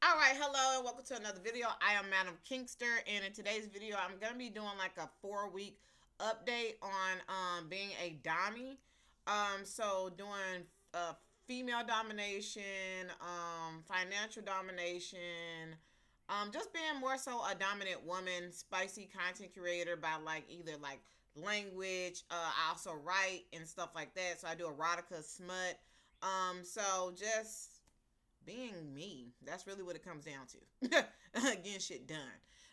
All right, hello and welcome to another video. I am Madam Kingster, and in today's video, I'm gonna be doing like a 4 week update on being a Domme. So doing female domination, financial domination, just being more so a dominant woman, spicy content creator by like either like language. I also write and stuff like that. So I do erotica, smut. So just being me. That's really what it comes down to. Getting shit done.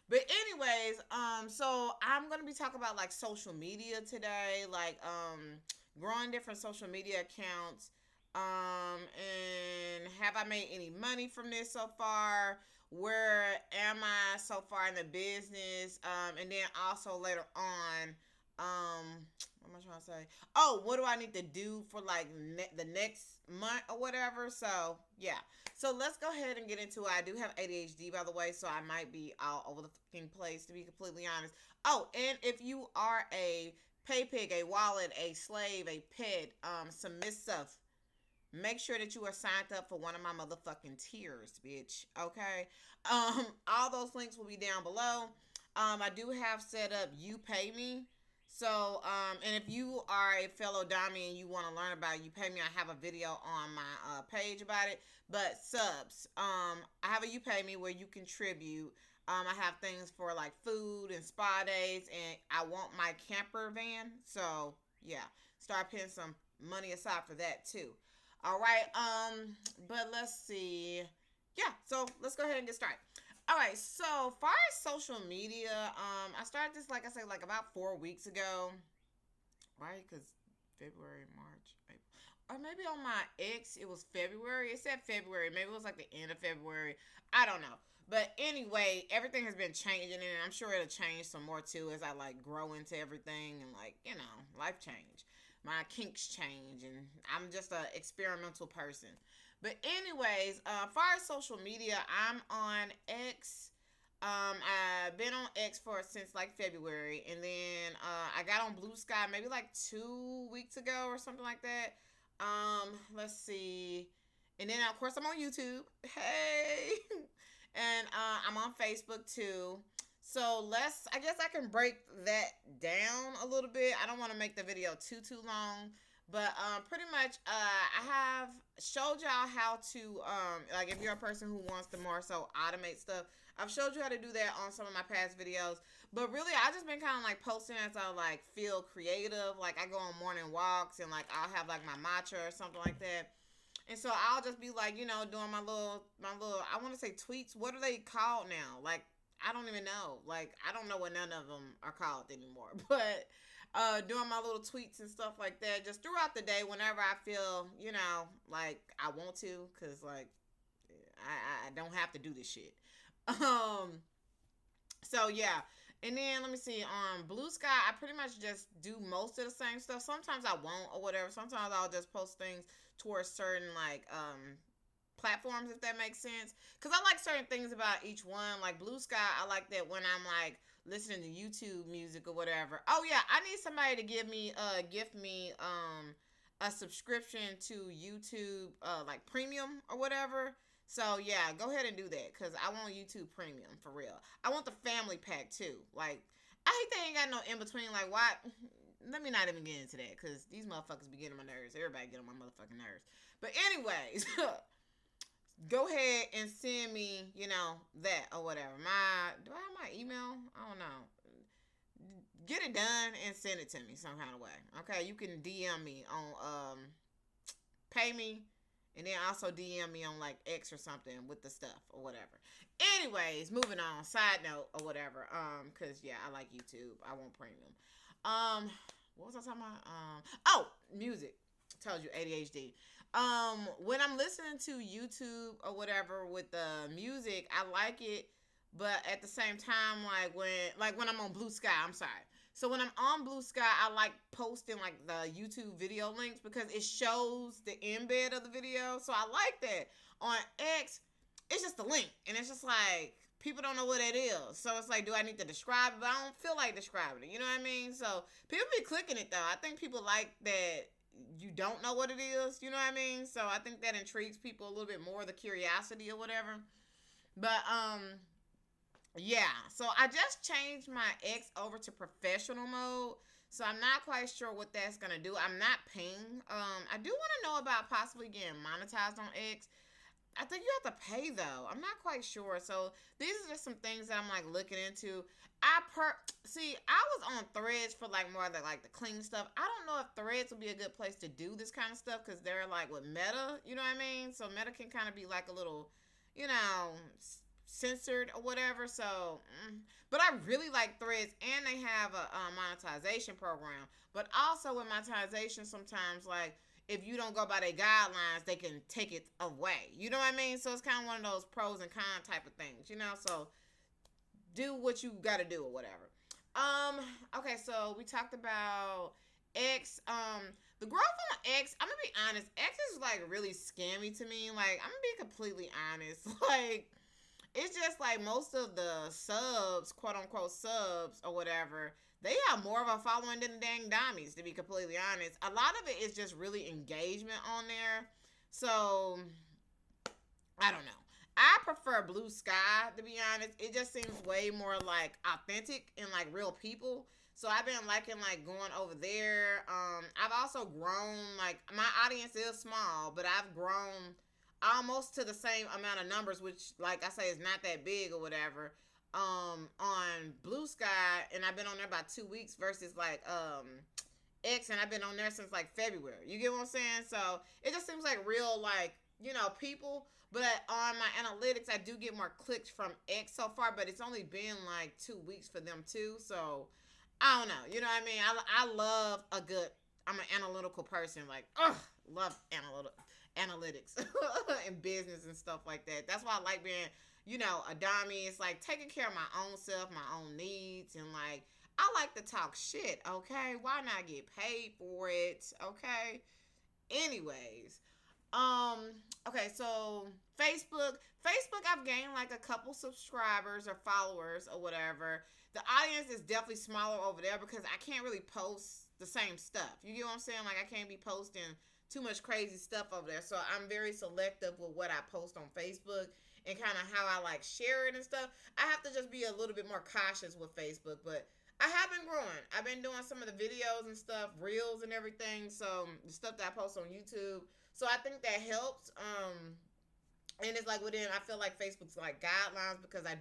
But anyways, so I'm gonna be talking about like social media today, like growing different social media accounts. And have I made any money from this so far? Where am I so far in the business? And then also later on, what am I trying to say? Oh, what do I need to do for like the next month or whatever? So yeah, so let's go ahead and get into it. I do have ADHD, by the way, so I might be all over the fucking place, to be completely honest. Oh, and if you are a pay pig, a wallet, a slave, a pet, submissive, make sure that you are signed up for one of my motherfucking tiers, bitch. Okay. All those links will be down below. I do have set up You Pay Me. So, and if you are a fellow Dami and you want to learn about You Pay Me, I have a video on my page about it. But subs, I have a You Pay Me where you contribute. I have things for like food and spa days, and I want my camper van. So yeah, start putting some money aside for that too. All right. But let's see. Yeah, so let's go ahead and get started. All right, so far as social media, I started this like I said, like about 4 weeks ago, right? Because February, March, April, or maybe on my ex it was February. It said February, maybe it was like the end of February. I don't know, but anyway, everything has been changing, and I'm sure it'll change some more too as I like grow into everything and like life change, my kinks change, and I'm just a experimental person. But anyways, far as social media, I'm on X. I've been on X for since like February, and then I got on Blue Sky maybe like 2 weeks ago or something like that. Let's see, and then of course I'm on YouTube. Hey, and I'm on Facebook too. So I guess I can break that down a little bit. I don't want to make the video too long, but pretty much I have showed y'all how to like if you're a person who wants to more so automate stuff. I've showed you how to do that on some of my past videos. But really, I just been kind of like posting as I like feel creative. Like I go on morning walks and like I'll have like my matcha or something like that. And so I'll just be like, doing my little I want to say tweets. What are they called now? Like I don't even know. Like I don't know what none of them are called anymore. But doing my little tweets and stuff like that just throughout the day whenever I feel, like I want to, cuz like I don't have to do this shit. Um so yeah. And then let me see. On Blue Sky, I pretty much just do most of the same stuff. Sometimes I won't or whatever. Sometimes I'll just post things towards certain like platforms, if that makes sense, because I like certain things about each one. Like Blue Sky, I like that when I'm like listening to YouTube music or whatever. Oh yeah, I need somebody to gift me a subscription to YouTube like premium or whatever. So yeah, go ahead and do that because I want YouTube premium for real. I want the family pack too. Like I hate they ain't got no in between. Like why? Let me not even get into that because these motherfuckers be getting on my nerves. Everybody get on my motherfucking nerves. But anyways, go ahead and send me, that or whatever. Do I have my email? I don't know. Get it done and send it to me some kind of way. Okay, you can DM me on pay me, and then also DM me on like X or something with the stuff or whatever. Anyways, moving on. Side note or whatever. Cause yeah, I like YouTube. I want premium. Um, what was I talking about? Oh, music. Told you ADHD. When I'm listening to YouTube or whatever with the music, I like it, but at the same time, like when I'm on Blue Sky, I'm sorry. So when I'm on Blue Sky, I like posting like the YouTube video links because it shows the embed of the video. So I like that. On X, it's just a link, and it's just like people don't know what it is. So it's like, do I need to describe it? But I don't feel like describing it. You know what I mean? So people be clicking it though. I think people like that you don't know what it is. You know what I mean? So I think that intrigues people a little bit more, the curiosity or whatever. But yeah, so I just changed my X over to professional mode. So I'm not quite sure what that's gonna do. I'm not paying. I do want to know about possibly getting monetized on X. I think you have to pay though. I'm not quite sure. So these are just some things that I'm like looking into. I was on Threads for like more of the like the clean stuff. I don't know if Threads would be a good place to do this kind of stuff because they're like with Meta. You know what I mean? So Meta can kind of be like a little, you know, censored or whatever. So, but I really like Threads, and they have a monetization program. But also with monetization, sometimes like if you don't go by their guidelines, they can take it away. You know what I mean? So it's kind of one of those pros and cons type of things, you know? So do what you got to do or whatever. Um, okay, so we talked about X. The growth on X, I'm gonna be honest, X is like really scammy to me. Like, I'm gonna be completely honest. Like, it's just like most of the subs, quote unquote subs or whatever, they have more of a following than the dang dummies, to be completely honest. A lot of it is just really engagement on there. So I don't know. I prefer Blue Sky, to be honest. It just seems way more like authentic and like real people. So I've been liking like going over there. I've also grown, like my audience is small, but I've grown almost to the same amount of numbers, which like I say is not that big or whatever. On Blue Sky, and I've been on there about 2 weeks versus like X, and I've been on there since like February. You get what I'm saying? So it just seems like real, like, you know, people. But on my analytics, I do get more clicks from X so far, but it's only been like 2 weeks for them too. So I don't know. You know what I mean? I love a good. I'm an analytical person. Like, ugh, love analytics and business and stuff like that. That's why I like being, you know, a dummy. It's like taking care of my own self, my own needs, and like I like to talk shit. Okay, why not get paid for it? Okay. Anyways, okay, so Facebook, I've gained like a couple subscribers or followers or whatever. The audience is definitely smaller over there because I can't really post the same stuff. You get what I'm saying? Like I can't be posting too much crazy stuff over there. So I'm very selective with what I post on Facebook and kind of how I like share it and stuff. I have to just be a little bit more cautious with Facebook, but I have been growing. I've been doing some of the videos and stuff, reels and everything. So the stuff that I post on YouTube. So I think that helps. And it's like within, I feel like Facebook's like guidelines because I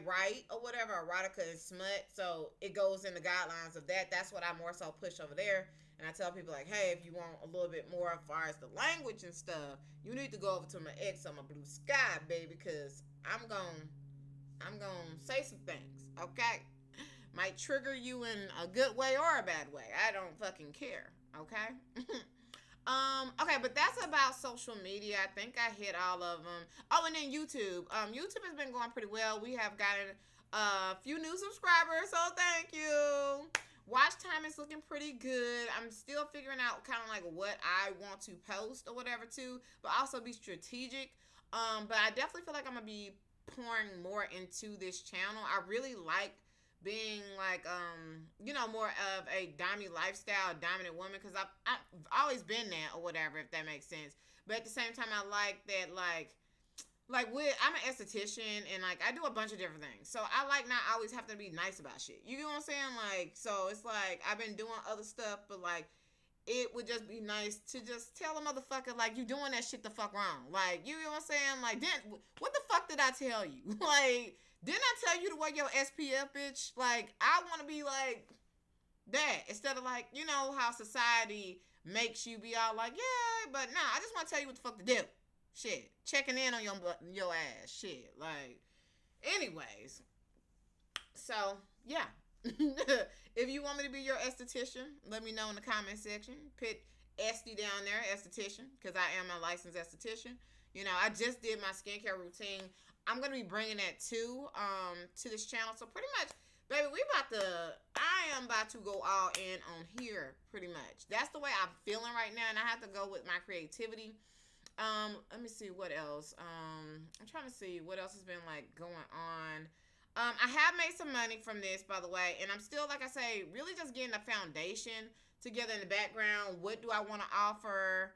write or whatever, erotica and smut. So it goes in the guidelines of that. That's what I more so push over there. And I tell people like, hey, if you want a little bit more as far as the language and stuff, you need to go over to my X on my Blue Sky, baby, because I'm gonna say some things, okay? Might trigger you in a good way or a bad way. I don't fucking care, okay? Okay, but that's about social media. I think I hit all of them. Oh, and then YouTube. YouTube has been going pretty well. We have gotten a few new subscribers, so thank you. Watch time is looking pretty good. I'm still figuring out kind of like what I want to post or whatever too, but also be strategic. But I definitely feel like I'm gonna be pouring more into this channel. I really like being like you know, more of a dominant lifestyle, dominant woman, because I've always been that or whatever, if that makes sense. But at the same time, I like that like with I'm an esthetician and like I do a bunch of different things, so I like not always have to be nice about shit. You get what I'm saying? Like, so it's like I've been doing other stuff, but like it would just be nice to just tell a motherfucker like you doing that shit the fuck wrong. Like, you know what I'm saying? Like, then what the fuck did I tell you? Like, didn't I tell you to wear your SPF, bitch? Like, I want to be like that instead of like, you know how society makes you be all like, yeah, but nah, I just want to tell you what the fuck to do. Shit, checking in on your ass. Shit, like, anyways. So yeah, if you want me to be your esthetician, let me know in the comment section. Put Esty down there, esthetician, because I am a licensed esthetician. You know, I just did my skincare routine. I'm gonna be bringing that to this channel. So pretty much, baby, I am about to go all in on here. Pretty much, that's the way I'm feeling right now, and I have to go with my creativity. Let me see what else. I'm trying to see what else has been like going on. I have made some money from this, by the way, and I'm still, like I say, really just getting a foundation together in the background. What do I want to offer?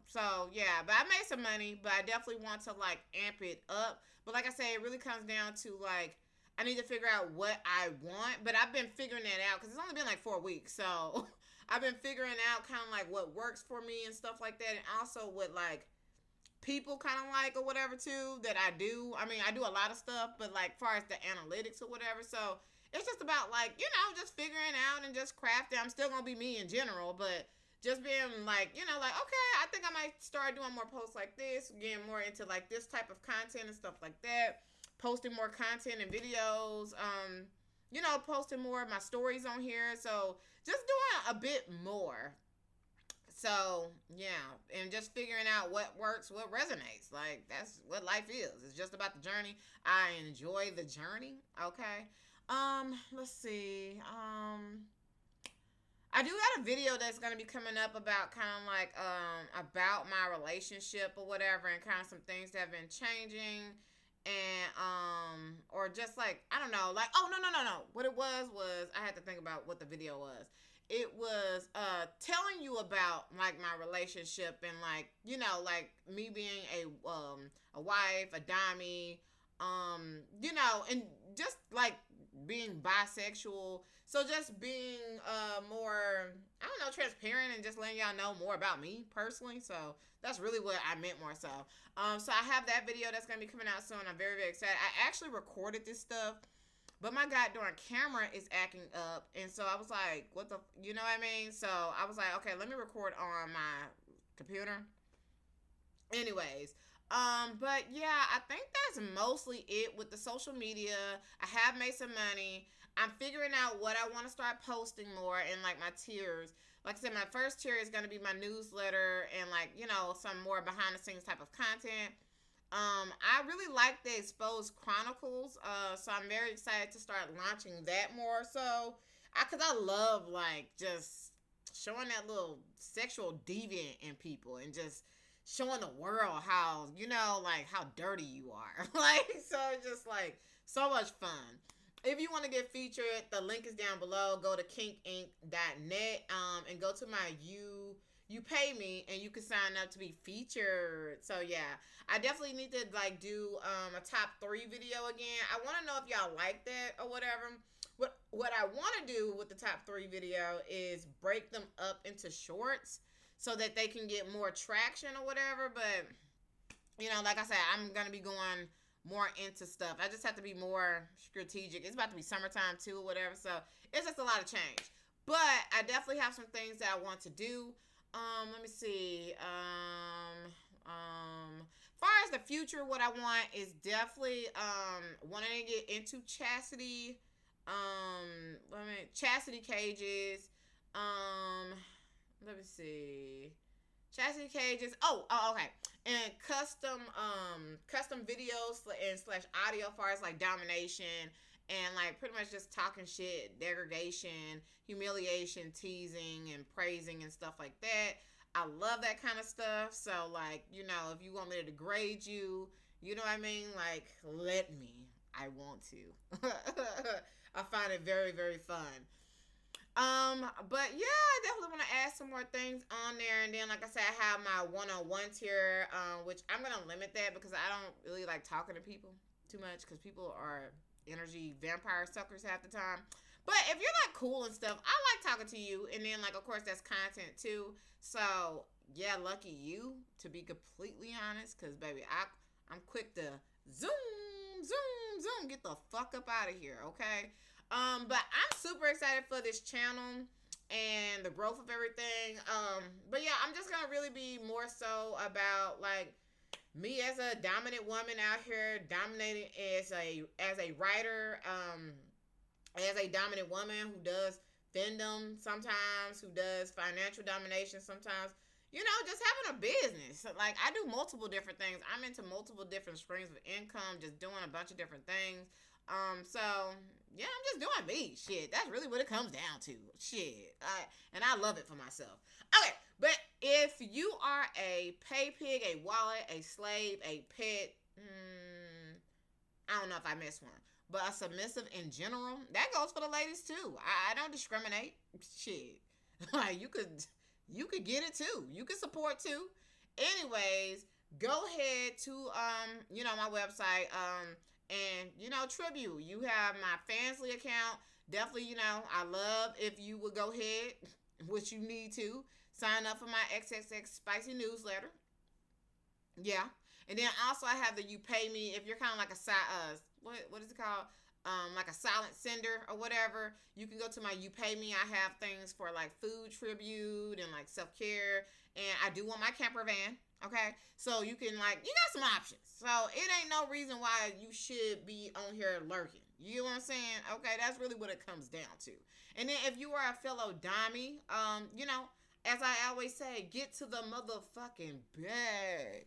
So yeah, but I made some money, but I definitely want to like amp it up. But like I say, it really comes down to like I need to figure out what I want. But I've been figuring that out because it's only been like 4 weeks, so I've been figuring out kind of like what works for me and stuff like that, and also what like people kind of like or whatever too that I do. I mean, I do a lot of stuff, but like far as the analytics or whatever, so it's just about like just figuring out and just crafting. I'm still gonna be me in general, but just being like like okay, I think I might start doing more posts like this, getting more into like this type of content and stuff like that, posting more content and videos. Posting more of my stories on here. So just doing a bit more. So yeah, and just figuring out what works, what resonates. Like that's what life is. It's just about the journey. I enjoy the journey. Okay. Let's see. I do got a video that's gonna be coming up about kind of like about my relationship or whatever, and kind of some things that have been changing, and or just like I don't know, like oh no. What it was I had to think about what the video was. It was telling you about like my relationship and like like me being a wife, a dommy, and just like being bisexual. So just being more I don't know, transparent and just letting y'all know more about me personally. So that's really what I meant more so. So I have that video that's gonna be coming out soon. I'm very, very excited. I actually recorded this stuff, but my goddamn camera is acting up, and so I was like, "What the?" You know what I mean? So I was like, "Okay, let me record on my computer." Anyways, but yeah, I think that's mostly it with the social media. I have made some money. I'm figuring out what I want to start posting more in like my tiers. Like I said, my first tier is going to be my newsletter and like some more behind the scenes type of content. I really like the Exposed Chronicles, so I'm very excited to start launching that more. So, cause I love like just showing that little sexual deviant in people and just showing the world how like how dirty you are. Like so, it's just like so much fun. If you want to get featured, the link is down below. Go to kinkinc.net and go to my you pay me and you can sign up to be featured. So yeah, I definitely need to like do a top 3 video again. I want to know if y'all like that or whatever. What I want to do with the top 3 video is break them up into shorts so that they can get more traction or whatever. But like I said, I'm gonna be going more into stuff. I just have to be more strategic. It's about to be summertime too or whatever, so it's just a lot of change. But I definitely have some things that I want to do. Let me see. Far as the future, what I want is definitely wanting to get into chastity. Chastity cages. Let me see. Chastity cages. Okay. And custom videos and slash audio, as far as like domination and like pretty much just talking shit, degradation, humiliation, teasing, and praising and stuff like that. I love that kind of stuff. So like if you want me to degrade you, you know what I mean? Like let me. I want to. I find it very, very fun. But yeah, I definitely want to add some more things on there, and then like I said, I have my one-on-ones here, which I'm gonna limit that because I don't really like talking to people too much because people are energy vampire suckers half the time. But if you're like cool and stuff, I like talking to you, and then like of course that's content too. So yeah, lucky you, to be completely honest, because baby, I'm quick to zoom, get the fuck up out of here, okay? But I'm super excited for this channel and the growth of everything. But yeah, I'm just gonna really be more so about like me as a dominant woman out here, dominating as a writer, as a dominant woman who does fandom sometimes, who does financial domination sometimes. Just having a business. Like I do multiple different things. I'm into multiple different streams of income, just doing a bunch of different things. So yeah, I'm just doing me. Shit, that's really what it comes down to. Shit, and I love it for myself. Okay, but if you are a pay pig, a wallet, a slave, a pet, I don't know if I missed one, but a submissive in general, that goes for the ladies too. I don't discriminate. Shit, like you could get it too. You can support too. Anyways, go ahead to my website and tribute. You have my Fansly account. Definitely, I love if you would go ahead, which you need to sign up for my XXX Spicy newsletter. Yeah. And then also I have the You Pay Me if you're kind of like a what is it called? Like a silent sender or whatever. You can go to my You Pay Me. I have things for like food tribute and like self care, and I do want my camper van. Okay, so you can you got some options. So it ain't no reason why you should be on here lurking. You know what I'm saying? Okay, that's really what it comes down to. And then if you are a fellow Domme, as I always say, get to the motherfucking bag.